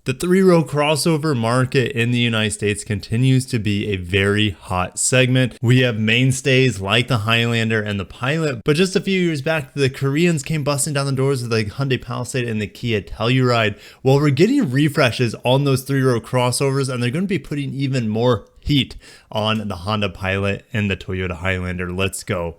The three-row crossover market in the United States continues to be a very hot segment. We have mainstays like the Highlander and the Pilot, but just a few years back, the Koreans came busting down the doors of the Hyundai Palisade and the Kia Telluride. Well, we're getting refreshes on those three-row crossovers, and they're going to be putting even more heat on the Honda Pilot and the Toyota Highlander. Let's go.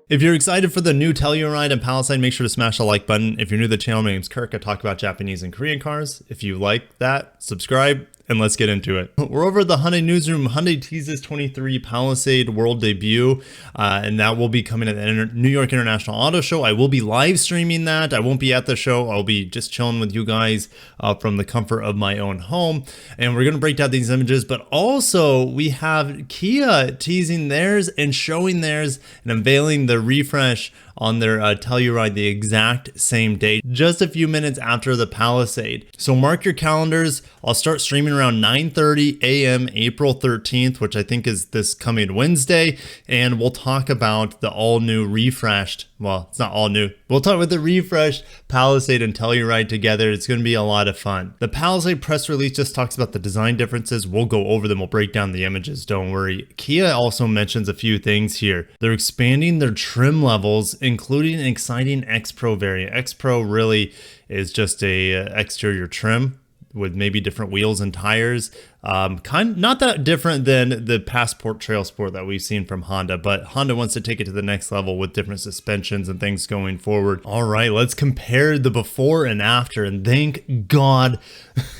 If you're excited for the new Telluride and Palisade, make sure to smash the like button. If you're new to the channel, my name's Kirk. I talk about Japanese and Korean cars. If you like that, subscribe, and let's get into it. We're over at the Hyundai newsroom. Hyundai teases 23 Palisade world debut, and that will be coming at the New York International Auto Show. I will be live streaming that. I won't be at the show. I'll be just chilling with you guys from the comfort of my own home, and we're going to break down these images, but also we have Kia teasing theirs and showing theirs and unveiling the refresh on their Telluride the exact same day, just a few minutes after the Palisade. So mark your calendars. I'll start streaming around 9:30 a.m. April 13th, which I think is this coming Wednesday, and we'll talk about the all-new refreshed, well, it's not all new. We'll talk about the refreshed Palisade and Telluride together. It's going to be a lot of fun. The Palisade press release just talks about the design differences. We'll go over them. We'll break down the images. Don't worry. Kia also mentions a few things here. They're expanding their trim levels, including an exciting X Pro variant. X Pro really is just a exterior trim with maybe different wheels and tires. Not that different than the Passport Trail Sport that we've seen from Honda, but Honda wants to take it to the next level with different suspensions and things going forward. All right, let's compare the before and after, and thank God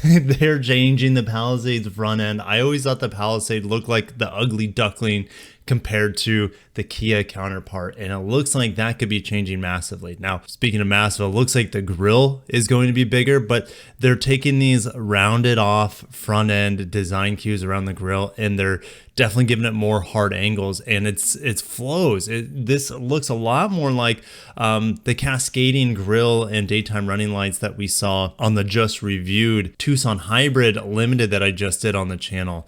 they're changing the Palisade's front end. I always thought the Palisade looked like the ugly duckling compared to the Kia counterpart, and it looks like that could be changing massively. Now, speaking of massive, it looks like the grille is going to be bigger, but they're taking these rounded off front end design cues around the grille, and they're definitely giving it more hard angles, and it's flows. This looks a lot more like the cascading grille and daytime running lights that we saw on the just reviewed Tucson Hybrid Limited that I just did on the channel.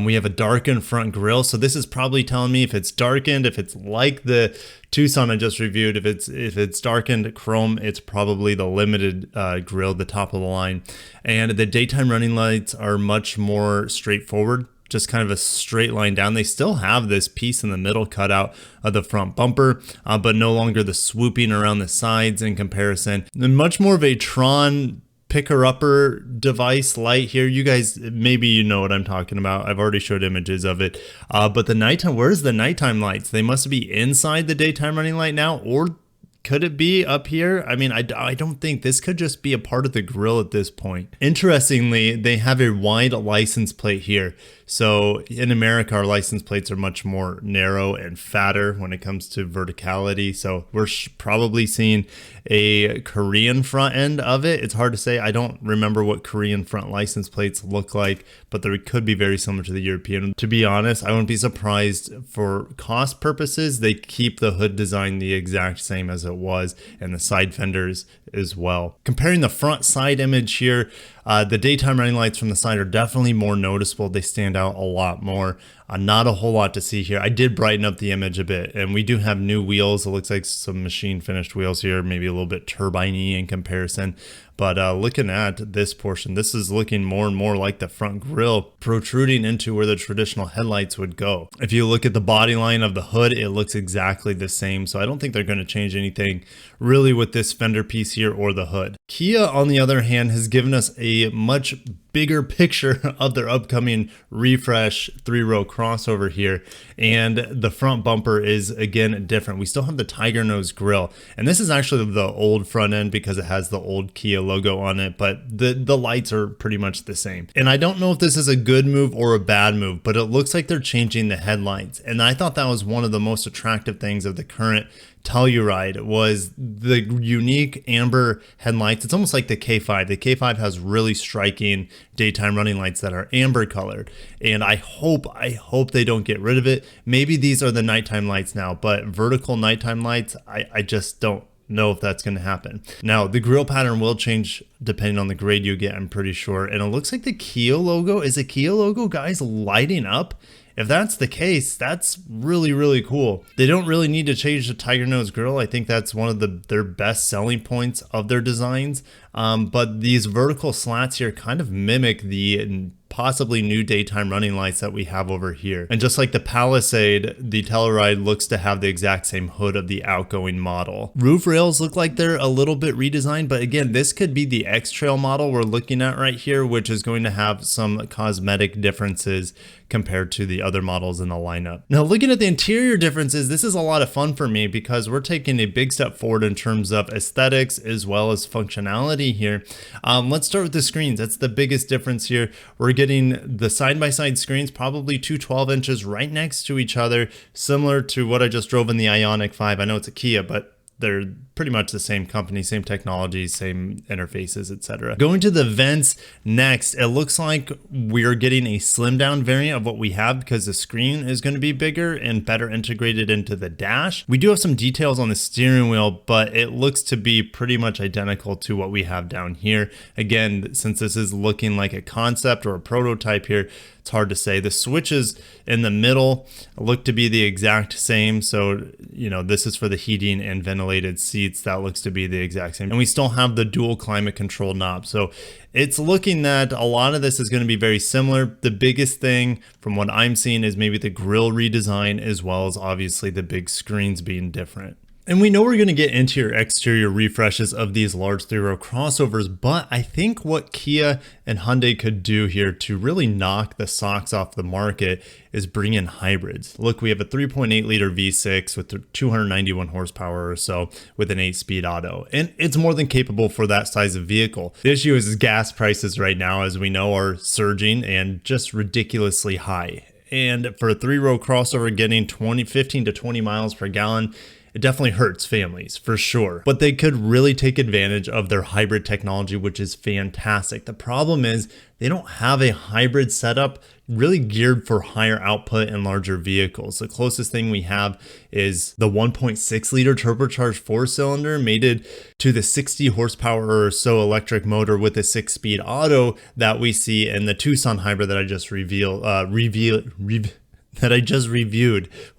We have a darkened front grille, so this is probably telling me if it's darkened, if it's like the Tucson I just reviewed, if it's darkened chrome, it's probably the limited grille, the top of the line. And the daytime running lights are much more straightforward, just kind of a straight line down. They still have this piece in the middle cut out of the front bumper, but no longer the swooping around the sides in comparison. And much more of a Tron picker-upper device light here. You guys, maybe you know what I'm talking about. I've already showed images of it. But the nighttime, where's the nighttime lights? They must be inside the daytime running light now, or could it be up here? I mean, I don't think this could just be a part of the grille at this point. Interestingly, they have a wide license plate here. So in America, our license plates are much more narrow and fatter when it comes to verticality. So we're probably seeing a Korean front end of it. It's hard to say. I don't remember what Korean front license plates look like, but they could be very similar to the European. To be honest, I wouldn't be surprised for cost purposes. They keep the hood design the exact same as it was, and the side fenders as well. Comparing the front side image here, the daytime running lights from the side are definitely more noticeable. They stand out a lot more. Not a whole lot to see here. I did brighten up the image a bit, and we do have new wheels. It looks like some machine finished wheels here, maybe a little bit turbine-y in comparison. But looking at this portion, this is looking more and more like the front grille protruding into where the traditional headlights would go. If you look at the body line of the hood, it looks exactly the same. So I don't think they're going to change anything really with this fender piece here or the hood. Kia, on the other hand, has given us a much bigger picture of their upcoming refresh three-row crossover here, and the front bumper is again different. We still have the tiger nose grille, and this is actually the old front end because it has the old Kia logo on it, but the lights are pretty much the same. And I don't know if this is a good move or a bad move, but it looks like they're changing the headlights, and I thought that was one of the most attractive things of the current Telluride was the unique amber headlights. It's almost like the K5. The K5 has really striking daytime running lights that are amber colored, and I hope they don't get rid of it. Maybe these are the nighttime lights now, but vertical nighttime lights, I just don't know if that's going to happen. Now, the grille pattern will change depending on the grade you get, I'm pretty sure, and it looks like the Kia logo is a Kia logo, guys, lighting up if that's the case, that's really, really cool. They don't really need to change the tiger nose grille. I think that's one of their best selling points of their designs. But these vertical slats here kind of mimic the possibly new daytime running lights that we have over here. And just like the Palisade, the Telluride looks to have the exact same hood of the outgoing model. Roof rails look like they're a little bit redesigned, but again, this could be the X-Trail model we're looking at right here, which is going to have some cosmetic differences compared to the other models in the lineup. Now, looking at the interior differences, this is a lot of fun for me because we're taking a big step forward in terms of aesthetics as well as functionality here. Let's start with the screens. That's the biggest difference here. We're getting the side-by-side screens, probably two 12 inches right next to each other, similar to what I just drove in the Ioniq 5. I know it's a Kia, but they're pretty much the same company, same technology, same interfaces, etc. Going to the vents next, it looks like we're getting a slimmed down variant of what we have because the screen is going to be bigger and better integrated into the dash. We do have some details on the steering wheel, but it looks to be pretty much identical to what we have down here. Again, since this is looking like a concept or a prototype here, it's hard to say. The switches in the middle look to be the exact same. So, you know, this is for the heating and ventilated seats. That looks to be the exact same. And we still have the dual climate control knob. So it's looking that a lot of this is going to be very similar. The biggest thing from what I'm seeing is maybe the grille redesign, as well as obviously the big screens being different. And we know we're going to get interior exterior refreshes of these large three-row crossovers, but I think what Kia and Hyundai could do here to really knock the socks off the market is bring in hybrids. Look, we have a 3.8 liter V6 with 291 horsepower or so with an 8-speed auto, and it's more than capable for that size of vehicle. The issue is gas prices right now, as we know, are surging and just ridiculously high. And for a three-row crossover getting 15 to 20 miles per gallon, it definitely hurts families for sure, but they could really take advantage of their hybrid technology, which is fantastic. The problem is they don't have a hybrid setup really geared for higher output and larger vehicles. The closest thing we have is the 1.6 liter turbocharged 4-cylinder mated to the 60 horsepower or so electric motor with a 6-speed auto that we see in the Tucson hybrid that I just reviewed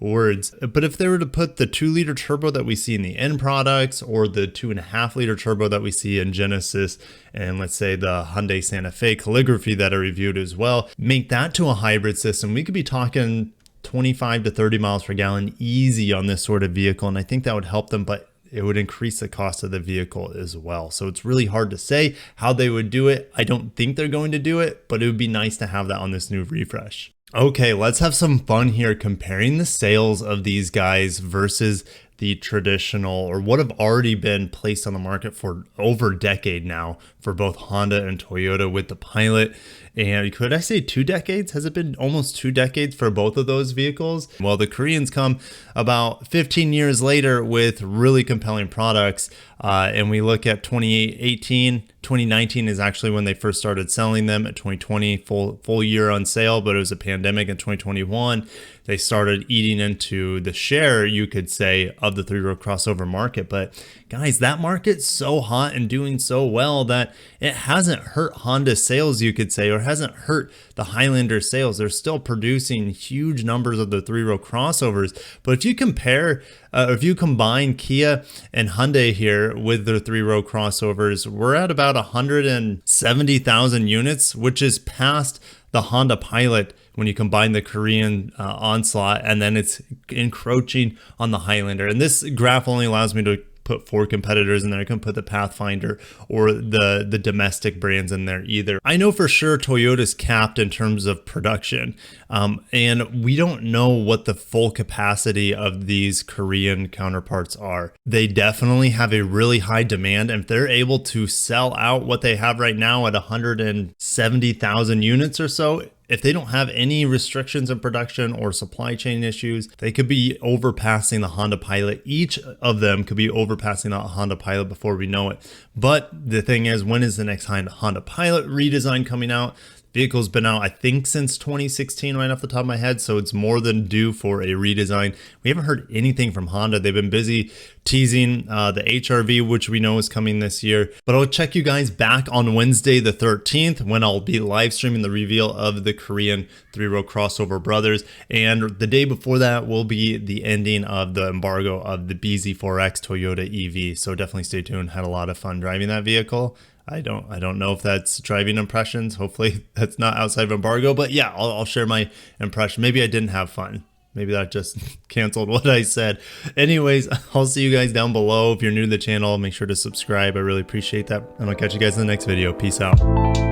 words. But if they were to put the 2-liter turbo that we see in the end products, or the 2.5-liter turbo that we see in Genesis, and let's say the Hyundai Santa Fe Calligraphy that I reviewed as well, make that to a hybrid system, we could be talking 25 to 30 miles per gallon easy on this sort of vehicle. And I think that would help them, but it would increase the cost of the vehicle as well. So it's really hard to say how they would do it. I don't think they're going to do it, but it would be nice to have that on this new refresh. Okay, let's have some fun here comparing the sales of these guys versus the traditional, or what have already been placed on the market for over a decade now for both Honda and Toyota with the Pilot. And could I say 2 decades? Has it been almost 2 decades for both of those vehicles? Well, the Koreans come about 15 years later with really compelling products. And we look at 2018, 2019 is actually when they first started selling them. At 2020, full year on sale, but it was a pandemic. In 2021, they started eating into the share, you could say, of the three-row crossover market. But guys, that market's so hot and doing so well that it hasn't hurt Honda's sales, you could say, or hasn't hurt the Highlander sales. They're still producing huge numbers of the three-row crossovers. But if you compare, if you combine Kia and Hyundai here with their three-row crossovers, we're at about 170,000 units, which is past the Honda Pilot when you combine the Korean onslaught, and then it's encroaching on the Highlander. And this graph only allows me to put 4 competitors in there. I can put the Pathfinder or the domestic brands in there either. I know for sure Toyota's capped in terms of production, and we don't know what the full capacity of these Korean counterparts are. They definitely have a really high demand, and if they're able to sell out what they have right now at 170,000 units or so, if they don't have any restrictions in production or supply chain issues, they could be overpassing the Honda Pilot. Each of them could be overpassing the Honda Pilot before we know it. But the thing is, when is the next Honda Pilot redesign coming out? Vehicle's been out, I think, since 2016 right off the top of my head, so it's more than due for a redesign. We haven't heard anything from Honda. They've been busy teasing the HR-V, which we know is coming this year. But I'll check you guys back on Wednesday the 13th when I'll be live streaming the reveal of the Korean three-row crossover brothers. And the day before that will be the ending of the embargo of the BZ4X Toyota EV. So definitely stay tuned. Had a lot of fun driving that vehicle. I don't know if that's driving impressions. Hopefully that's not outside of embargo, but yeah, I'll share my impression. Maybe I didn't have fun. Maybe that just canceled what I said. Anyways, I'll see you guys down below. If you're new to the channel, make sure to subscribe. I really appreciate that. And I'll catch you guys in the next video. Peace out.